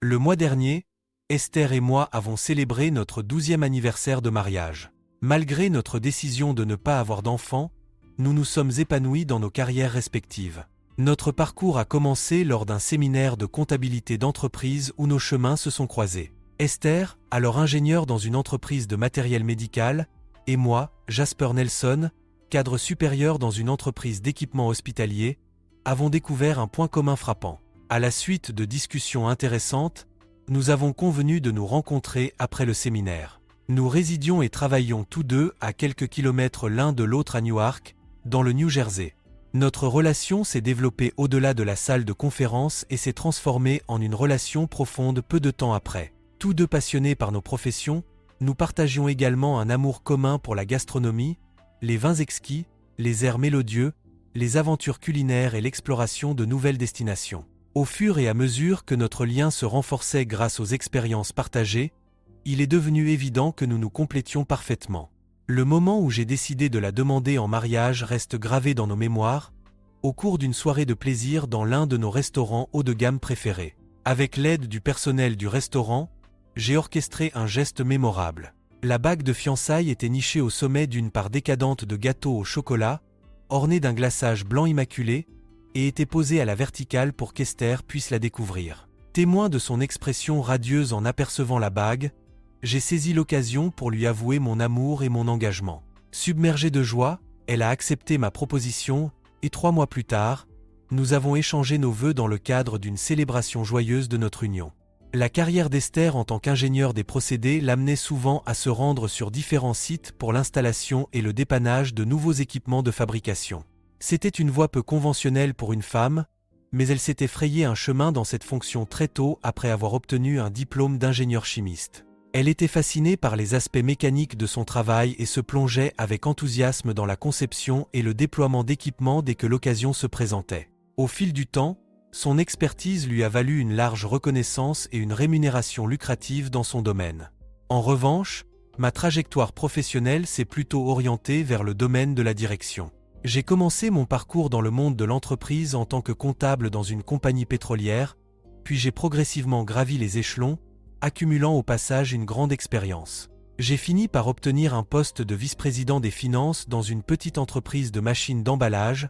Le mois dernier, Esther et moi avons célébré notre 12e anniversaire de mariage. Malgré notre décision de ne pas avoir d'enfants, nous nous sommes épanouis dans nos carrières respectives. Notre parcours a commencé lors d'un séminaire de comptabilité d'entreprise où nos chemins se sont croisés. Esther, alors ingénieure dans une entreprise de matériel médical, et moi, Jasper Nelson, cadre supérieur dans une entreprise d'équipement hospitalier, avons découvert un point commun frappant. À la suite de discussions intéressantes, nous avons convenu de nous rencontrer après le séminaire. Nous résidions et travaillions tous deux à quelques kilomètres l'un de l'autre à Newark, dans le New Jersey. Notre relation s'est développée au-delà de la salle de conférence et s'est transformée en une relation profonde peu de temps après. Tous deux passionnés par nos professions, nous partagions également un amour commun pour la gastronomie, les vins exquis, les airs mélodieux, les aventures culinaires et l'exploration de nouvelles destinations. Au fur et à mesure que notre lien se renforçait grâce aux expériences partagées, il est devenu évident que nous nous complétions parfaitement. Le moment où j'ai décidé de la demander en mariage reste gravé dans nos mémoires, au cours d'une soirée de plaisir dans l'un de nos restaurants haut de gamme préférés. Avec l'aide du personnel du restaurant, j'ai orchestré un geste mémorable. La bague de fiançailles était nichée au sommet d'une part décadente de gâteau au chocolat, ornée d'un glaçage blanc immaculé, et était posée à la verticale pour qu'Esther puisse la découvrir. Témoin de son expression radieuse en apercevant la bague, j'ai saisi l'occasion pour lui avouer mon amour et mon engagement. Submergée de joie, elle a accepté ma proposition et 3 mois plus tard, nous avons échangé nos vœux dans le cadre d'une célébration joyeuse de notre union. La carrière d'Esther en tant qu'ingénieure des procédés l'amenait souvent à se rendre sur différents sites pour l'installation et le dépannage de nouveaux équipements de fabrication. C'était une voie peu conventionnelle pour une femme, mais elle s'était frayé un chemin dans cette fonction très tôt après avoir obtenu un diplôme d'ingénieur chimiste. Elle était fascinée par les aspects mécaniques de son travail et se plongeait avec enthousiasme dans la conception et le déploiement d'équipements dès que l'occasion se présentait. Au fil du temps, son expertise lui a valu une large reconnaissance et une rémunération lucrative dans son domaine. En revanche, ma trajectoire professionnelle s'est plutôt orientée vers le domaine de la direction. J'ai commencé mon parcours dans le monde de l'entreprise en tant que comptable dans une compagnie pétrolière, puis j'ai progressivement gravi les échelons, accumulant au passage une grande expérience. J'ai fini par obtenir un poste de vice-président des finances dans une petite entreprise de machines d'emballage,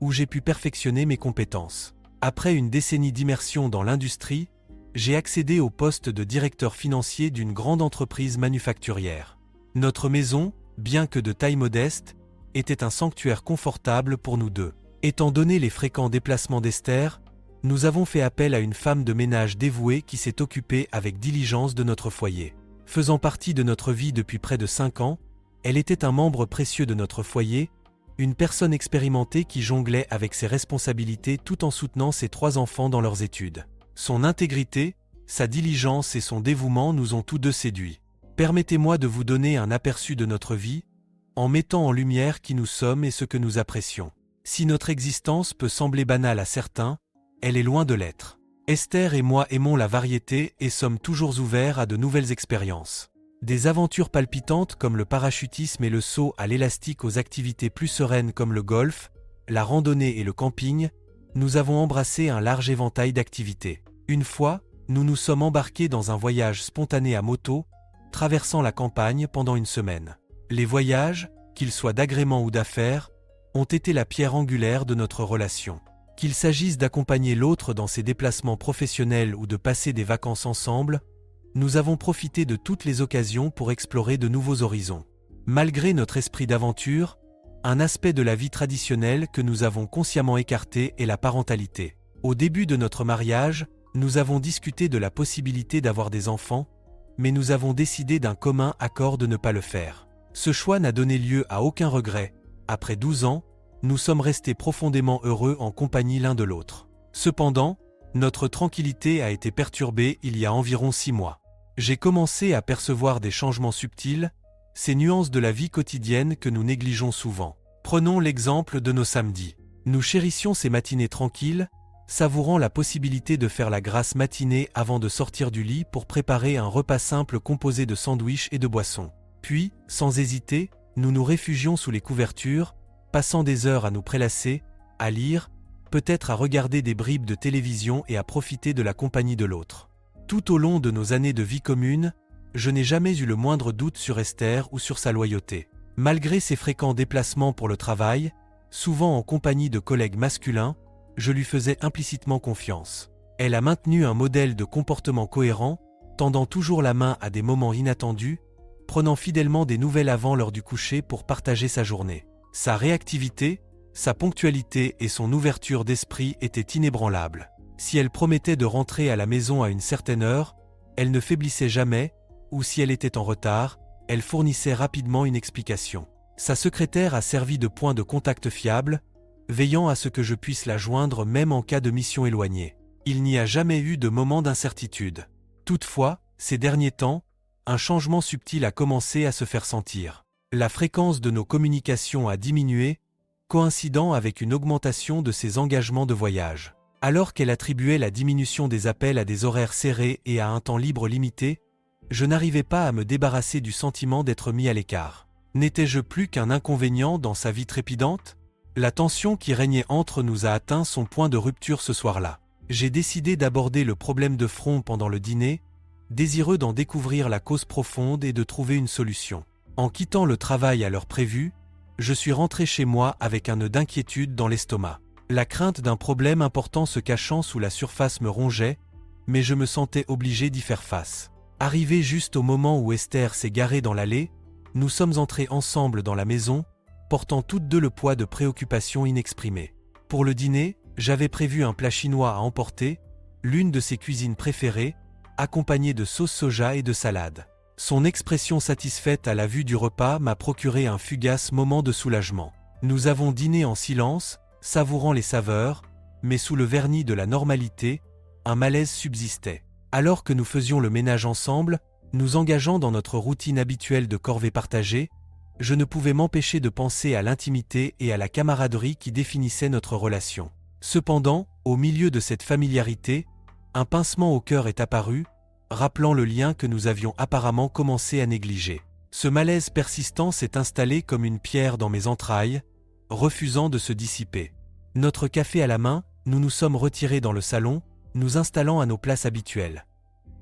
où j'ai pu perfectionner mes compétences. Après une décennie d'immersion dans l'industrie, j'ai accédé au poste de directeur financier d'une grande entreprise manufacturière. Notre maison, bien que de taille modeste, était un sanctuaire confortable pour nous deux. Étant donné les fréquents déplacements d'Esther, nous avons fait appel à une femme de ménage dévouée qui s'est occupée avec diligence de notre foyer. Faisant partie de notre vie depuis près de 5 ans, elle était un membre précieux de notre foyer, une personne expérimentée qui jonglait avec ses responsabilités tout en soutenant ses 3 enfants dans leurs études. Son intégrité, sa diligence et son dévouement nous ont tous deux séduits. Permettez-moi de vous donner un aperçu de notre vie, en mettant en lumière qui nous sommes et ce que nous apprécions. Si notre existence peut sembler banale à certains, elle est loin de l'être. Esther et moi aimons la variété et sommes toujours ouverts à de nouvelles expériences. Des aventures palpitantes comme le parachutisme et le saut à l'élastique aux activités plus sereines comme le golf, la randonnée et le camping, nous avons embrassé un large éventail d'activités. Une fois, nous nous sommes embarqués dans un voyage spontané à moto, traversant la campagne pendant une semaine. Les voyages, qu'ils soient d'agrément ou d'affaires, ont été la pierre angulaire de notre relation. Qu'il s'agisse d'accompagner l'autre dans ses déplacements professionnels ou de passer des vacances ensemble, nous avons profité de toutes les occasions pour explorer de nouveaux horizons. Malgré notre esprit d'aventure, un aspect de la vie traditionnelle que nous avons consciemment écarté est la parentalité. Au début de notre mariage, nous avons discuté de la possibilité d'avoir des enfants, mais nous avons décidé d'un commun accord de ne pas le faire. Ce choix n'a donné lieu à aucun regret. Après 12 ans, nous sommes restés profondément heureux en compagnie l'un de l'autre. Cependant, notre tranquillité a été perturbée il y a environ 6 mois. J'ai commencé à percevoir des changements subtils, ces nuances de la vie quotidienne que nous négligeons souvent. Prenons l'exemple de nos samedis. Nous chérissions ces matinées tranquilles, savourant la possibilité de faire la grasse matinée avant de sortir du lit pour préparer un repas simple composé de sandwichs et de boissons. Puis, sans hésiter, nous nous réfugions sous les couvertures, passant des heures à nous prélasser, à lire, peut-être à regarder des bribes de télévision et à profiter de la compagnie de l'autre. Tout au long de nos années de vie commune, je n'ai jamais eu le moindre doute sur Esther ou sur sa loyauté. Malgré ses fréquents déplacements pour le travail, souvent en compagnie de collègues masculins, je lui faisais implicitement confiance. Elle a maintenu un modèle de comportement cohérent, tendant toujours la main à des moments inattendus, prenant fidèlement des nouvelles avant l'heure du coucher pour partager sa journée. Sa réactivité, sa ponctualité et son ouverture d'esprit étaient inébranlables. Si elle promettait de rentrer à la maison à une certaine heure, elle ne faiblissait jamais, ou si elle était en retard, elle fournissait rapidement une explication. Sa secrétaire a servi de point de contact fiable, veillant à ce que je puisse la joindre même en cas de mission éloignée. Il n'y a jamais eu de moment d'incertitude. Toutefois, ces derniers temps, un changement subtil a commencé à se faire sentir. La fréquence de nos communications a diminué, coïncidant avec une augmentation de ses engagements de voyage. Alors qu'elle attribuait la diminution des appels à des horaires serrés et à un temps libre limité, je n'arrivais pas à me débarrasser du sentiment d'être mis à l'écart. N'étais-je plus qu'un inconvénient dans sa vie trépidante ? La tension qui régnait entre nous a atteint son point de rupture ce soir-là. J'ai décidé d'aborder le problème de front pendant le dîner, désireux d'en découvrir la cause profonde et de trouver une solution. En quittant le travail à l'heure prévue, je suis rentré chez moi avec un nœud d'inquiétude dans l'estomac. La crainte d'un problème important se cachant sous la surface me rongeait, mais je me sentais obligé d'y faire face. Arrivé juste au moment où Esther s'est garée dans l'allée, nous sommes entrés ensemble dans la maison, portant toutes deux le poids de préoccupations inexprimées. Pour le dîner, j'avais prévu un plat chinois à emporter, l'une de ses cuisines préférées, accompagné de sauce soja et de salade. Son expression satisfaite à la vue du repas m'a procuré un fugace moment de soulagement. Nous avons dîné en silence, savourant les saveurs, mais sous le vernis de la normalité, un malaise subsistait. Alors que nous faisions le ménage ensemble, nous engageant dans notre routine habituelle de corvée partagée, je ne pouvais m'empêcher de penser à l'intimité et à la camaraderie qui définissaient notre relation. Cependant, au milieu de cette familiarité, un pincement au cœur est apparu, rappelant le lien que nous avions apparemment commencé à négliger. Ce malaise persistant s'est installé comme une pierre dans mes entrailles, refusant de se dissiper. Notre café à la main, nous nous sommes retirés dans le salon, nous installant à nos places habituelles.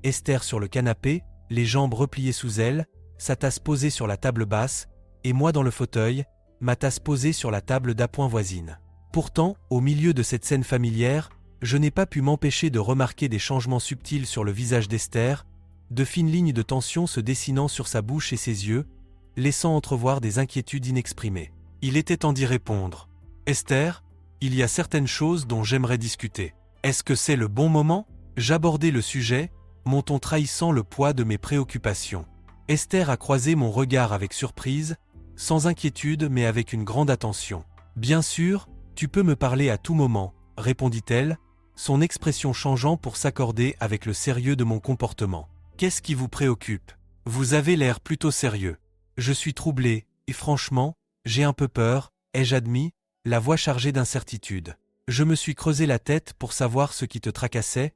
Esther sur le canapé, les jambes repliées sous elle, sa tasse posée sur la table basse, et moi dans le fauteuil, ma tasse posée sur la table d'appoint voisine. Pourtant, au milieu de cette scène familière, je n'ai pas pu m'empêcher de remarquer des changements subtils sur le visage d'Esther, de fines lignes de tension se dessinant sur sa bouche et ses yeux, laissant entrevoir des inquiétudes inexprimées. Il était temps d'y répondre. « Esther, il y a certaines choses dont j'aimerais discuter. Est-ce que c'est le bon moment ?» J'abordai le sujet, mon ton trahissant le poids de mes préoccupations. Esther a croisé mon regard avec surprise, sans inquiétude mais avec une grande attention. « Bien sûr, tu peux me parler à tout moment, » répondit-elle, son expression changeant pour s'accorder avec le sérieux de mon comportement. « Qu'est-ce qui vous préoccupe ? Vous avez l'air plutôt sérieux. » Je suis troublé, et franchement, j'ai un peu peur, ai-je admis, la voix chargée d'incertitude. Je me suis creusé la tête pour savoir ce qui te tracassait,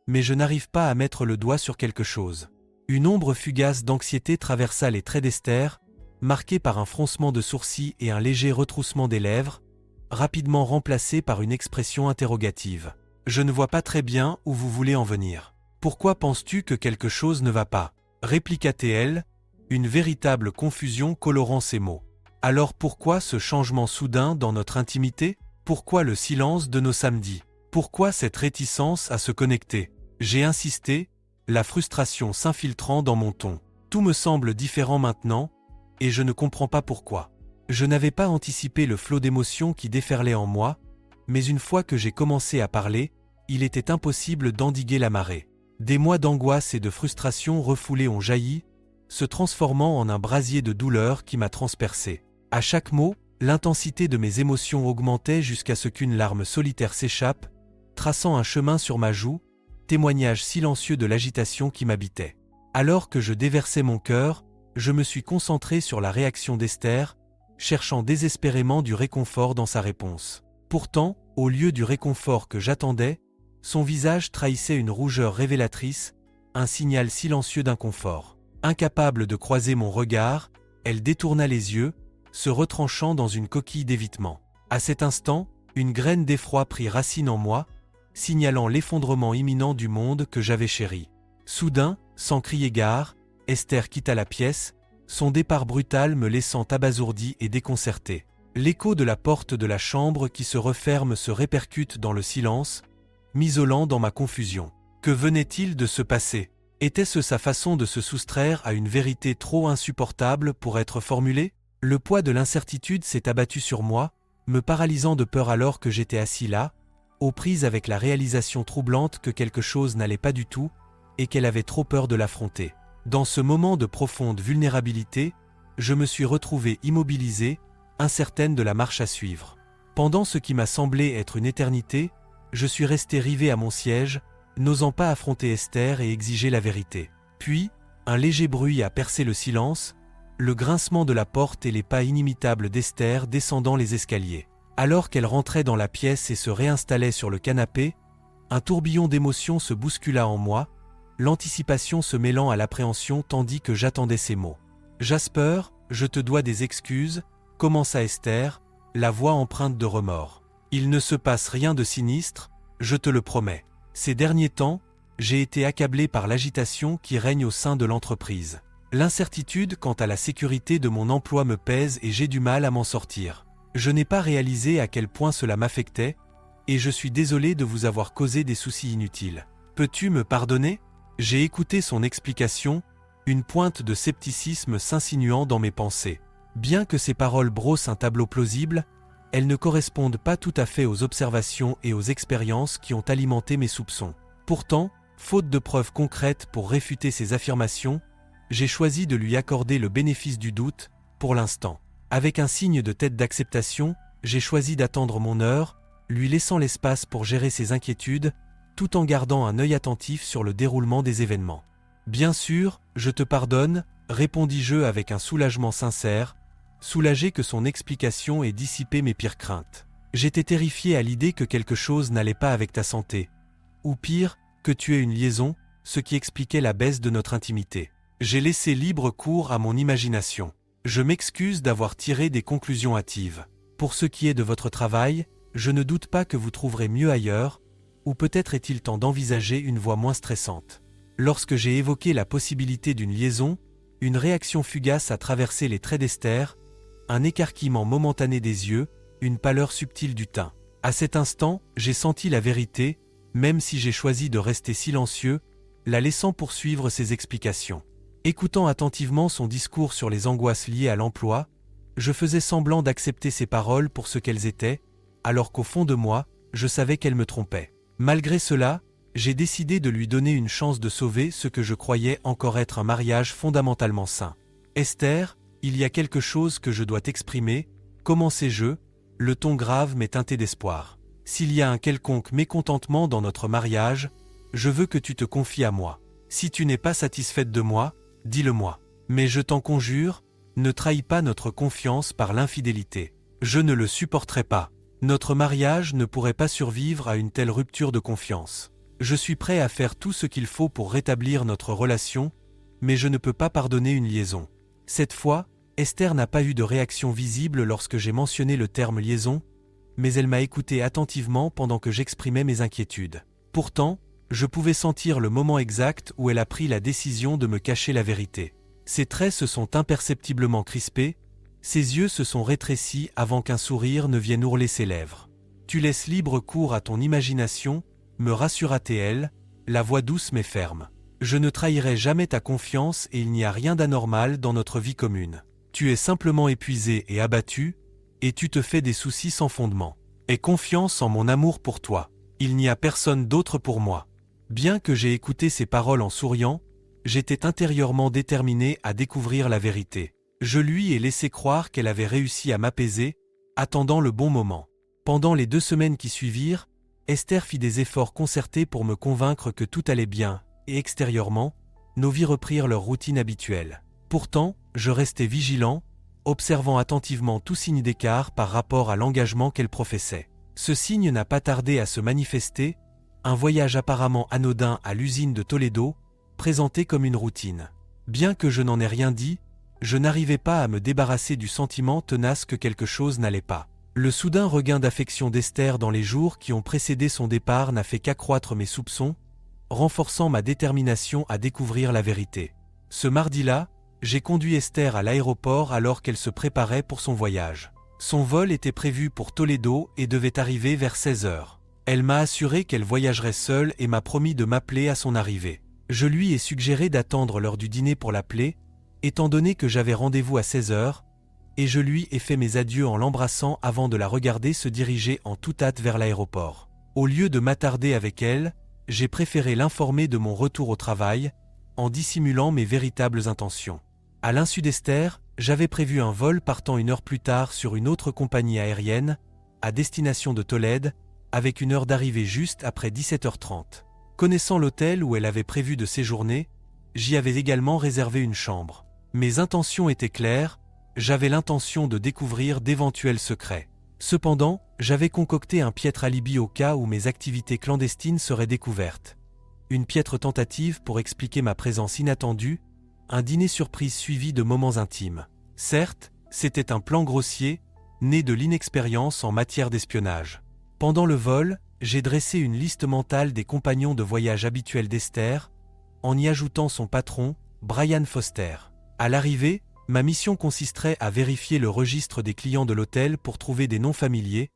mais je n'arrive pas à mettre le doigt sur quelque chose. Une ombre fugace d'anxiété traversa les traits d'Esther, marquée par un froncement de sourcils et un léger retroussement des lèvres, rapidement remplacé par une expression interrogative. « Je ne vois pas très bien où vous voulez en venir. Pourquoi penses-tu que quelque chose ne va pas ?» répliqua-t-elle, une véritable confusion colorant ses mots. « Alors pourquoi ce changement soudain dans notre intimité ? Pourquoi le silence de nos samedis ? Pourquoi cette réticence à se connecter ? » J'ai insisté, la frustration s'infiltrant dans mon ton. Tout me semble différent maintenant, et je ne comprends pas pourquoi. Je n'avais pas anticipé le flot d'émotions qui déferlait en moi, mais une fois que j'ai commencé à parler, il était impossible d'endiguer la marée. Des mois d'angoisse et de frustration refoulés ont jailli, se transformant en un brasier de douleur qui m'a transpercé. À chaque mot, l'intensité de mes émotions augmentait jusqu'à ce qu'une larme solitaire s'échappe, traçant un chemin sur ma joue, témoignage silencieux de l'agitation qui m'habitait. Alors que je déversais mon cœur, je me suis concentré sur la réaction d'Esther, cherchant désespérément du réconfort dans sa réponse. Pourtant, au lieu du réconfort que j'attendais, son visage trahissait une rougeur révélatrice, un signal silencieux d'inconfort. Incapable de croiser mon regard, elle détourna les yeux, se retranchant dans une coquille d'évitement. À cet instant, une graine d'effroi prit racine en moi, signalant l'effondrement imminent du monde que j'avais chéri. Soudain, sans crier gare, Esther quitta la pièce, son départ brutal me laissant abasourdi et déconcerté. L'écho de la porte de la chambre qui se referme se répercute dans le silence, m'isolant dans ma confusion. Que venait-il de se passer? Était-ce sa façon de se soustraire à une vérité trop insupportable pour être formulée? Le poids de l'incertitude s'est abattu sur moi, me paralysant de peur alors que j'étais assis là, aux prises avec la réalisation troublante que quelque chose n'allait pas du tout, et qu'elle avait trop peur de l'affronter. Dans ce moment de profonde vulnérabilité, je me suis retrouvée immobilisée, incertaine de la marche à suivre. Pendant ce qui m'a semblé être une éternité, je suis resté rivé à mon siège, n'osant pas affronter Esther et exiger la vérité. Puis, un léger bruit a percé le silence, le grincement de la porte et les pas inimitables d'Esther descendant les escaliers. Alors qu'elle rentrait dans la pièce et se réinstallait sur le canapé, un tourbillon d'émotions se bouscula en moi, l'anticipation se mêlant à l'appréhension tandis que j'attendais ces mots. « Jasper, je te dois des excuses », commença Esther, la voix empreinte de remords. « Il ne se passe rien de sinistre, je te le promets. Ces derniers temps, j'ai été accablé par l'agitation qui règne au sein de l'entreprise. L'incertitude quant à la sécurité de mon emploi me pèse et j'ai du mal à m'en sortir. Je n'ai pas réalisé à quel point cela m'affectait, et je suis désolé de vous avoir causé des soucis inutiles. Peux-tu me pardonner ?» J'ai écouté son explication, une pointe de scepticisme s'insinuant dans mes pensées. Bien que ces paroles brossent un tableau plausible, elles ne correspondent pas tout à fait aux observations et aux expériences qui ont alimenté mes soupçons. Pourtant, faute de preuves concrètes pour réfuter ces affirmations, j'ai choisi de lui accorder le bénéfice du doute, pour l'instant. Avec un signe de tête d'acceptation, j'ai choisi d'attendre mon heure, lui laissant l'espace pour gérer ses inquiétudes, tout en gardant un œil attentif sur le déroulement des événements. « Bien sûr, je te pardonne », répondis-je avec un soulagement sincère, soulagé que son explication ait dissipé mes pires craintes. J'étais terrifié à l'idée que quelque chose n'allait pas avec ta santé. Ou pire, que tu aies une liaison, ce qui expliquait la baisse de notre intimité. J'ai laissé libre cours à mon imagination. Je m'excuse d'avoir tiré des conclusions hâtives. Pour ce qui est de votre travail, je ne doute pas que vous trouverez mieux ailleurs, ou peut-être est-il temps d'envisager une voie moins stressante. Lorsque j'ai évoqué la possibilité d'une liaison, une réaction fugace a traversé les traits d'Esther, un écarquillement momentané des yeux, une pâleur subtile du teint. À cet instant, j'ai senti la vérité, même si j'ai choisi de rester silencieux, la laissant poursuivre ses explications. Écoutant attentivement son discours sur les angoisses liées à l'emploi, je faisais semblant d'accepter ses paroles pour ce qu'elles étaient, alors qu'au fond de moi, je savais qu'elle me trompait. Malgré cela, j'ai décidé de lui donner une chance de sauver ce que je croyais encore être un mariage fondamentalement sain. « Esther, il y a quelque chose que je dois t'exprimer, » commençai-je, le ton grave mais teinté d'espoir. « S'il y a un quelconque mécontentement dans notre mariage, je veux que tu te confies à moi. Si tu n'es pas satisfaite de moi, dis-le-moi. Mais je t'en conjure, ne trahis pas notre confiance par l'infidélité. Je ne le supporterai pas. Notre mariage ne pourrait pas survivre à une telle rupture de confiance. Je suis prêt à faire tout ce qu'il faut pour rétablir notre relation, mais je ne peux pas pardonner une liaison. » Cette fois, Esther n'a pas eu de réaction visible lorsque j'ai mentionné le terme liaison, mais elle m'a écouté attentivement pendant que j'exprimais mes inquiétudes. Pourtant, je pouvais sentir le moment exact où elle a pris la décision de me cacher la vérité. Ses traits se sont imperceptiblement crispés, ses yeux se sont rétrécis avant qu'un sourire ne vienne ourler ses lèvres. « Tu laisses libre cours à ton imagination », me rassura-t-elle, la voix douce mais ferme. « Je ne trahirai jamais ta confiance et il n'y a rien d'anormal dans notre vie commune. Tu es simplement épuisé et abattu, et tu te fais des soucis sans fondement. Aie confiance en mon amour pour toi. Il n'y a personne d'autre pour moi. » Bien que j'ai écouté ces paroles en souriant, j'étais intérieurement déterminé à découvrir la vérité. Je lui ai laissé croire qu'elle avait réussi à m'apaiser, attendant le bon moment. Pendant les 2 semaines qui suivirent, Esther fit des efforts concertés pour me convaincre que tout allait bien, et extérieurement, nos vies reprirent leur routine habituelle. Pourtant, je restais vigilant, observant attentivement tout signe d'écart par rapport à l'engagement qu'elle professait. Ce signe n'a pas tardé à se manifester, un voyage apparemment anodin à l'usine de Toledo, présenté comme une routine. Bien que je n'en ai rien dit, je n'arrivais pas à me débarrasser du sentiment tenace que quelque chose n'allait pas. Le soudain regain d'affection d'Esther dans les jours qui ont précédé son départ n'a fait qu'accroître mes soupçons, renforçant ma détermination à découvrir la vérité. Ce mardi-là, j'ai conduit Esther à l'aéroport alors qu'elle se préparait pour son voyage. Son vol était prévu pour Toledo et devait arriver vers 16 heures. Elle m'a assuré qu'elle voyagerait seule et m'a promis de m'appeler à son arrivée. Je lui ai suggéré d'attendre l'heure du dîner pour l'appeler, étant donné que j'avais rendez-vous à 16 heures, et je lui ai fait mes adieux en l'embrassant avant de la regarder se diriger en toute hâte vers l'aéroport. Au lieu de m'attarder avec elle, j'ai préféré l'informer de mon retour au travail, en dissimulant mes véritables intentions. À l'insu d'Esther, j'avais prévu un vol partant 1 heure plus tard sur une autre compagnie aérienne, à destination de Tolède, avec une heure d'arrivée juste après 17h30. Connaissant l'hôtel où elle avait prévu de séjourner, j'y avais également réservé une chambre. Mes intentions étaient claires, j'avais l'intention de découvrir d'éventuels secrets. Cependant, j'avais concocté un piètre alibi au cas où mes activités clandestines seraient découvertes. Une piètre tentative pour expliquer ma présence inattendue, un dîner surprise suivi de moments intimes. Certes, c'était un plan grossier, né de l'inexpérience en matière d'espionnage. Pendant le vol, j'ai dressé une liste mentale des compagnons de voyage habituels d'Esther, en y ajoutant son patron, Brian Foster. À l'arrivée, ma mission consisterait à vérifier le registre des clients de l'hôtel pour trouver des noms familiers,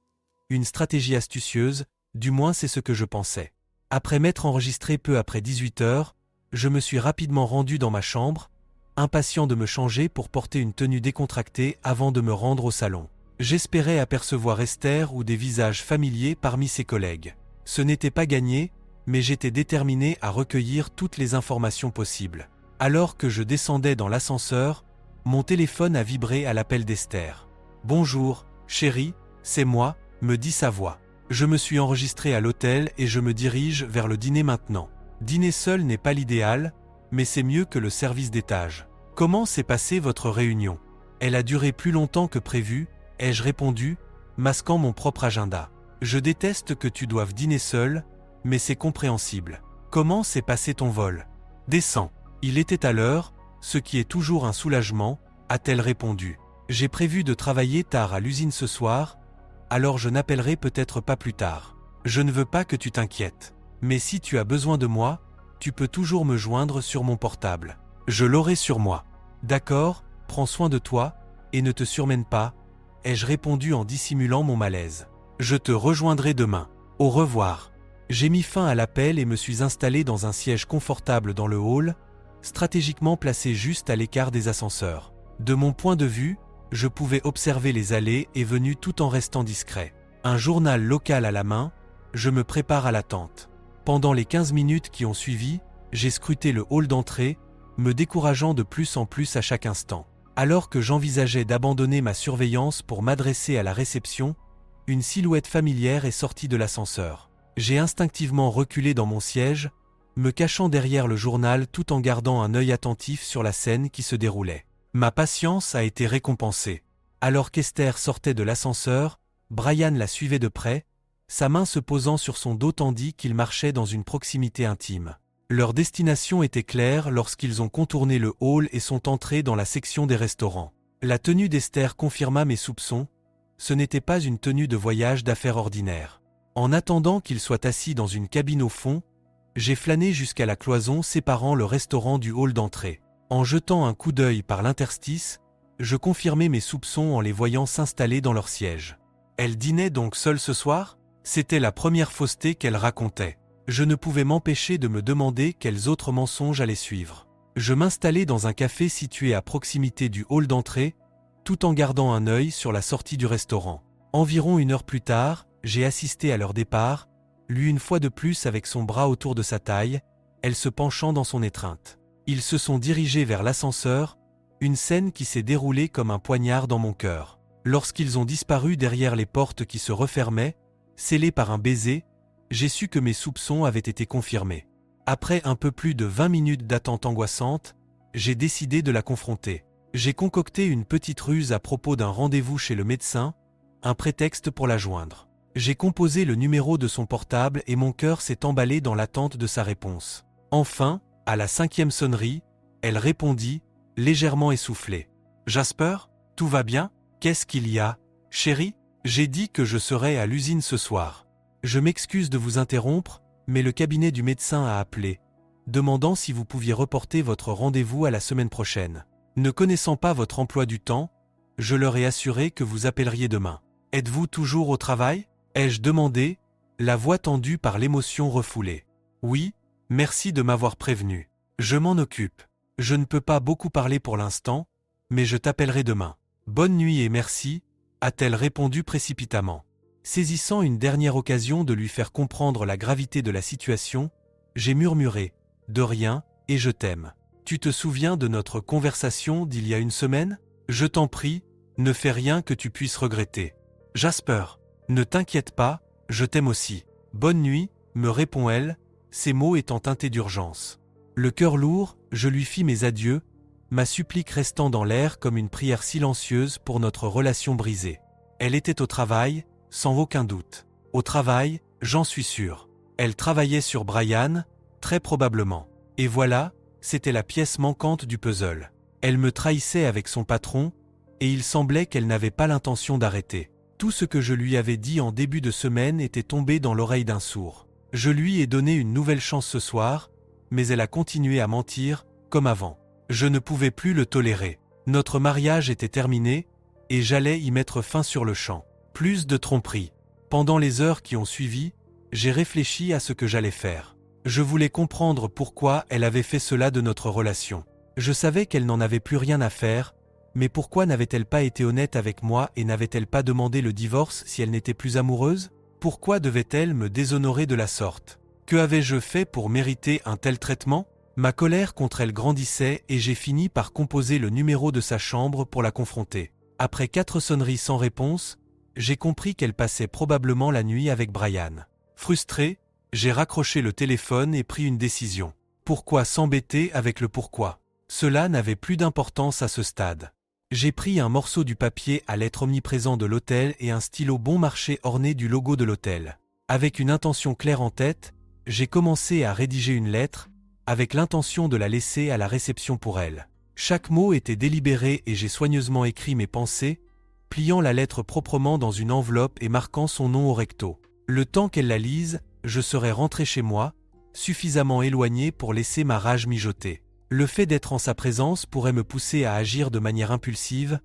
une stratégie astucieuse, du moins c'est ce que je pensais. Après m'être enregistré peu après 18 heures, je me suis rapidement rendu dans ma chambre, impatient de me changer pour porter une tenue décontractée avant de me rendre au salon. J'espérais apercevoir Esther ou des visages familiers parmi ses collègues. Ce n'était pas gagné, mais j'étais déterminé à recueillir toutes les informations possibles. Alors que je descendais dans l'ascenseur, mon téléphone a vibré à l'appel d'Esther. « Bonjour, chérie, c'est moi », me dit sa voix. Je me suis enregistré à l'hôtel et je me dirige vers le dîner maintenant. Dîner seul n'est pas l'idéal, mais c'est mieux que le service d'étage. Comment s'est passée votre réunion? Elle a duré plus longtemps que prévu, ai-je répondu, masquant mon propre agenda. Je déteste que tu doives dîner seul, mais c'est compréhensible. Comment s'est passé ton vol? Descends. Il était à l'heure, ce qui est toujours un soulagement, a-t-elle répondu. J'ai prévu de travailler tard à l'usine ce soir, alors je n'appellerai peut-être pas plus tard. Je ne veux pas que tu t'inquiètes. Mais si tu as besoin de moi, tu peux toujours me joindre sur mon portable. Je l'aurai sur moi. D'accord, prends soin de toi, et ne te surmène pas, ai-je répondu en dissimulant mon malaise. Je te rejoindrai demain. Au revoir. J'ai mis fin à l'appel et me suis installé dans un siège confortable dans le hall, stratégiquement placé juste à l'écart des ascenseurs. De mon point de vue, je pouvais observer les allées et venues tout en restant discret. Un journal local à la main, je me prépare à l'attente. Pendant les 15 minutes qui ont suivi, j'ai scruté le hall d'entrée, me décourageant de plus en plus à chaque instant. Alors que j'envisageais d'abandonner ma surveillance pour m'adresser à la réception, une silhouette familière est sortie de l'ascenseur. J'ai instinctivement reculé dans mon siège, me cachant derrière le journal tout en gardant un œil attentif sur la scène qui se déroulait. Ma patience a été récompensée. Alors qu'Esther sortait de l'ascenseur, Brian la suivait de près, sa main se posant sur son dos tandis qu'il marchait dans une proximité intime. Leur destination était claire lorsqu'ils ont contourné le hall et sont entrés dans la section des restaurants. La tenue d'Esther confirma mes soupçons, ce n'était pas une tenue de voyage d'affaires ordinaire. En attendant qu'il soit assis dans une cabine au fond, j'ai flâné jusqu'à la cloison séparant le restaurant du hall d'entrée. En jetant un coup d'œil par l'interstice, je confirmais mes soupçons en les voyant s'installer dans leur siège. Elle dînait donc seule ce soir? C'était la première fausseté qu'elle racontait. Je ne pouvais m'empêcher de me demander quels autres mensonges allaient suivre. Je m'installai dans un café situé à proximité du hall d'entrée, tout en gardant un œil sur la sortie du restaurant. Environ 1 heure plus tard, j'ai assisté à leur départ, lui une fois de plus avec son bras autour de sa taille, elle se penchant dans son étreinte. Ils se sont dirigés vers l'ascenseur, une scène qui s'est déroulée comme un poignard dans mon cœur. Lorsqu'ils ont disparu derrière les portes qui se refermaient, scellées par un baiser, j'ai su que mes soupçons avaient été confirmés. Après un peu plus de 20 minutes d'attente angoissante, j'ai décidé de la confronter. J'ai concocté une petite ruse à propos d'un rendez-vous chez le médecin, un prétexte pour la joindre. J'ai composé le numéro de son portable et mon cœur s'est emballé dans l'attente de sa réponse. Enfin, à la 5e sonnerie, elle répondit, légèrement essoufflée. « Jasper, tout va bien? Qu'est-ce qu'il y a? Chérie, j'ai dit que je serais à l'usine ce soir. Je m'excuse de vous interrompre, mais le cabinet du médecin a appelé, demandant si vous pouviez reporter votre rendez-vous à la semaine prochaine. Ne connaissant pas votre emploi du temps, je leur ai assuré que vous appelleriez demain. Êtes-vous toujours au travail ? Ai-je demandé, la voix tendue par l'émotion refoulée. Oui, merci de m'avoir prévenu. Je m'en occupe. Je ne peux pas beaucoup parler pour l'instant, mais je t'appellerai demain. Bonne nuit et merci, a-t-elle répondu précipitamment. Saisissant une dernière occasion de lui faire comprendre la gravité de la situation, j'ai murmuré « De rien, et je t'aime. Tu te souviens de notre conversation d'il y a une semaine ? Je t'en prie, ne fais rien que tu puisses regretter. Jasper, ne t'inquiète pas, je t'aime aussi. Bonne nuit, me répond-elle, ces mots étant teintés d'urgence. Le cœur lourd, je lui fis mes adieux, ma supplique restant dans l'air comme une prière silencieuse pour notre relation brisée. Elle était au travail, sans aucun doute. Au travail, j'en suis sûr. Elle travaillait sur Brian, très probablement. Et voilà, c'était la pièce manquante du puzzle. Elle me trahissait avec son patron, et il semblait qu'elle n'avait pas l'intention d'arrêter. Tout ce que je lui avais dit en début de semaine était tombé dans l'oreille d'un sourd. Je lui ai donné une nouvelle chance ce soir, mais elle a continué à mentir, comme avant. Je ne pouvais plus le tolérer. Notre mariage était terminé, et j'allais y mettre fin sur le champ. Plus de tromperie. Pendant les heures qui ont suivi, j'ai réfléchi à ce que j'allais faire. Je voulais comprendre pourquoi elle avait fait cela de notre relation. Je savais qu'elle n'en avait plus rien à faire, mais pourquoi n'avait-elle pas été honnête avec moi et n'avait-elle pas demandé le divorce si elle n'était plus amoureuse ? Pourquoi devait-elle me déshonorer de la sorte ? Que avais-je fait pour mériter un tel traitement ? Ma colère contre elle grandissait et j'ai fini par composer le numéro de sa chambre pour la confronter. Après 4 sonneries sans réponse, j'ai compris qu'elle passait probablement la nuit avec Brian. Frustré, j'ai raccroché le téléphone et pris une décision. Pourquoi s'embêter avec le pourquoi ? Cela n'avait plus d'importance à ce stade. J'ai pris un morceau du papier à lettres omniprésent de l'hôtel et un stylo bon marché orné du logo de l'hôtel. Avec une intention claire en tête, j'ai commencé à rédiger une lettre, avec l'intention de la laisser à la réception pour elle. Chaque mot était délibéré et j'ai soigneusement écrit mes pensées, pliant la lettre proprement dans une enveloppe et marquant son nom au recto. Le temps qu'elle la lise, je serais rentré chez moi, suffisamment éloigné pour laisser ma rage mijoter. Le fait d'être en sa présence pourrait me pousser à agir de manière impulsive,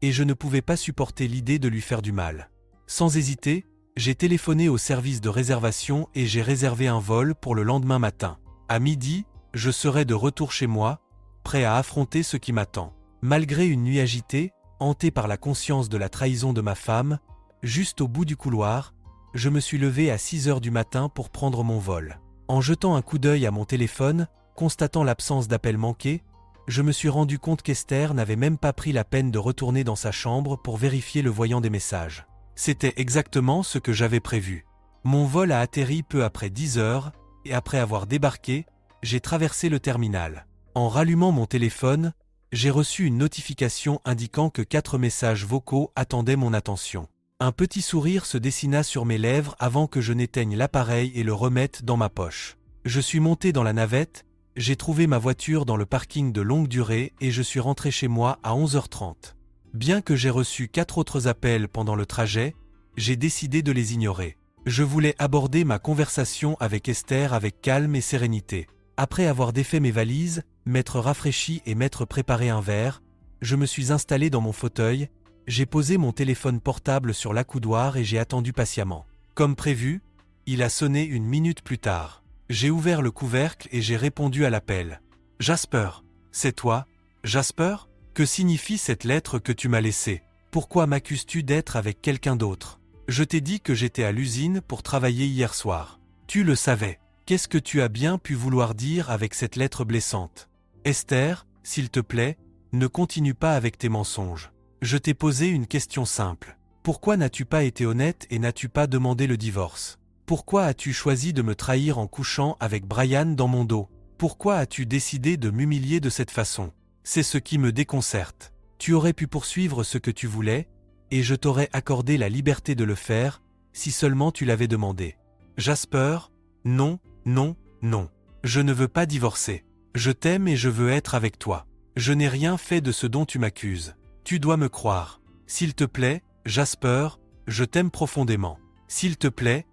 et je ne pouvais pas supporter l'idée de lui faire du mal. Sans hésiter, j'ai téléphoné au service de réservation et j'ai réservé un vol pour le lendemain matin. À midi, je serai de retour chez moi, prêt à affronter ce qui m'attend. Malgré une nuit agitée, hanté par la conscience de la trahison de ma femme, juste au bout du couloir, je me suis levé à 6 heures du matin pour prendre mon vol. En jetant un coup d'œil à mon téléphone, constatant l'absence d'appels manqués, je me suis rendu compte qu'Esther n'avait même pas pris la peine de retourner dans sa chambre pour vérifier le voyant des messages. C'était exactement ce que j'avais prévu. Mon vol a atterri peu après 10 heures, et après avoir débarqué, j'ai traversé le terminal. En rallumant mon téléphone, j'ai reçu une notification indiquant que 4 messages vocaux attendaient mon attention. Un petit sourire se dessina sur mes lèvres avant que je n'éteigne l'appareil et le remette dans ma poche. Je suis monté dans la navette, j'ai trouvé ma voiture dans le parking de longue durée et je suis rentré chez moi à 11h30. Bien que j'ai reçu 4 autres appels pendant le trajet, j'ai décidé de les ignorer. Je voulais aborder ma conversation avec Esther avec calme et sérénité. Après avoir défait mes valises, m'être rafraîchi et m'être préparé un verre, je me suis installé dans mon fauteuil, j'ai posé mon téléphone portable sur l'accoudoir et j'ai attendu patiemment. Comme prévu, il a sonné 1 minute plus tard. J'ai ouvert le couvercle et j'ai répondu à l'appel. « Jasper, c'est toi, Jasper ? Que signifie cette lettre que tu m'as laissée ? Pourquoi m'accuses-tu d'être avec quelqu'un d'autre ? Je t'ai dit que j'étais à l'usine pour travailler hier soir. Tu le savais. Qu'est-ce que tu as bien pu vouloir dire avec cette lettre blessante ? Esther, s'il te plaît, ne continue pas avec tes mensonges. Je t'ai posé une question simple. Pourquoi n'as-tu pas été honnête et n'as-tu pas demandé le divorce ? Pourquoi as-tu choisi de me trahir en couchant avec Brian dans mon dos ? Pourquoi as-tu décidé de m'humilier de cette façon ? C'est ce qui me déconcerte. Tu aurais pu poursuivre ce que tu voulais, et je t'aurais accordé la liberté de le faire, si seulement tu l'avais demandé. Jasper, non, non, non. Je ne veux pas divorcer. Je t'aime et je veux être avec toi. Je n'ai rien fait de ce dont tu m'accuses. Tu dois me croire. S'il te plaît, Jasper, je t'aime profondément. S'il te plaît,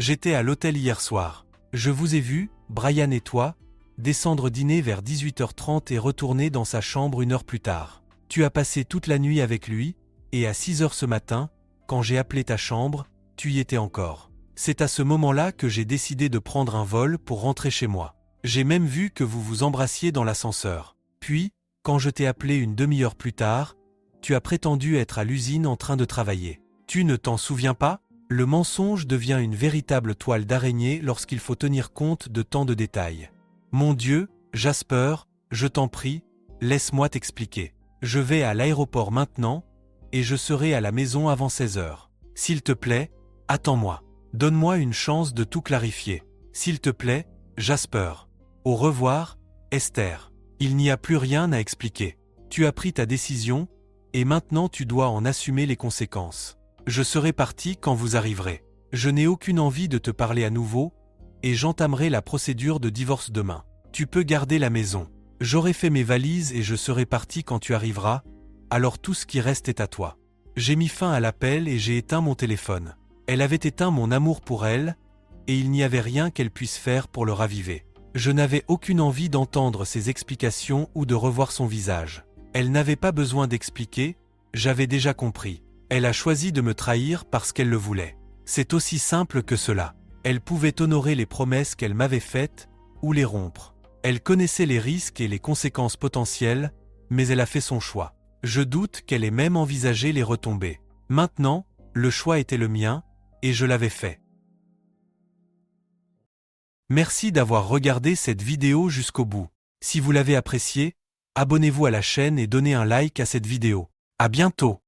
J'étais à l'hôtel hier soir. Je vous ai vu, Brian et toi, descendre dîner vers 18h30 et retourner dans sa chambre 1 heure plus tard. Tu as passé toute la nuit avec lui, et à 6h ce matin, quand j'ai appelé ta chambre, tu y étais encore. C'est à ce moment-là que j'ai décidé de prendre un vol pour rentrer chez moi. J'ai même vu que vous vous embrassiez dans l'ascenseur. Puis, quand je t'ai appelé une demi-heure plus tard, tu as prétendu être à l'usine en train de travailler. Tu ne t'en souviens pas ? Le mensonge devient une véritable toile d'araignée lorsqu'il faut tenir compte de tant de détails. Mon Dieu, Jasper, je t'en prie, laisse-moi t'expliquer. Je vais à l'aéroport maintenant, et je serai à la maison avant 16h. S'il te plaît, attends-moi. Donne-moi une chance de tout clarifier. S'il te plaît, Jasper. Au revoir, Esther. Il n'y a plus rien à expliquer. Tu as pris ta décision, et maintenant tu dois en assumer les conséquences. Je serai parti quand vous arriverez. Je n'ai aucune envie de te parler à nouveau, et j'entamerai la procédure de divorce demain. Tu peux garder la maison. J'aurai fait mes valises et je serai parti quand tu arriveras, alors tout ce qui reste est à toi. J'ai mis fin à l'appel et j'ai éteint mon téléphone. Elle avait éteint mon amour pour elle, et il n'y avait rien qu'elle puisse faire pour le raviver. Je n'avais aucune envie d'entendre ses explications ou de revoir son visage. Elle n'avait pas besoin d'expliquer, j'avais déjà compris. Elle a choisi de me trahir parce qu'elle le voulait. C'est aussi simple que cela. Elle pouvait honorer les promesses qu'elle m'avait faites, ou les rompre. Elle connaissait les risques et les conséquences potentielles, mais elle a fait son choix. Je doute qu'elle ait même envisagé les retombées. Maintenant, le choix était le mien, et je l'avais fait. Merci d'avoir regardé cette vidéo jusqu'au bout. Si vous l'avez appréciée, abonnez-vous à la chaîne et donnez un like à cette vidéo. À bientôt!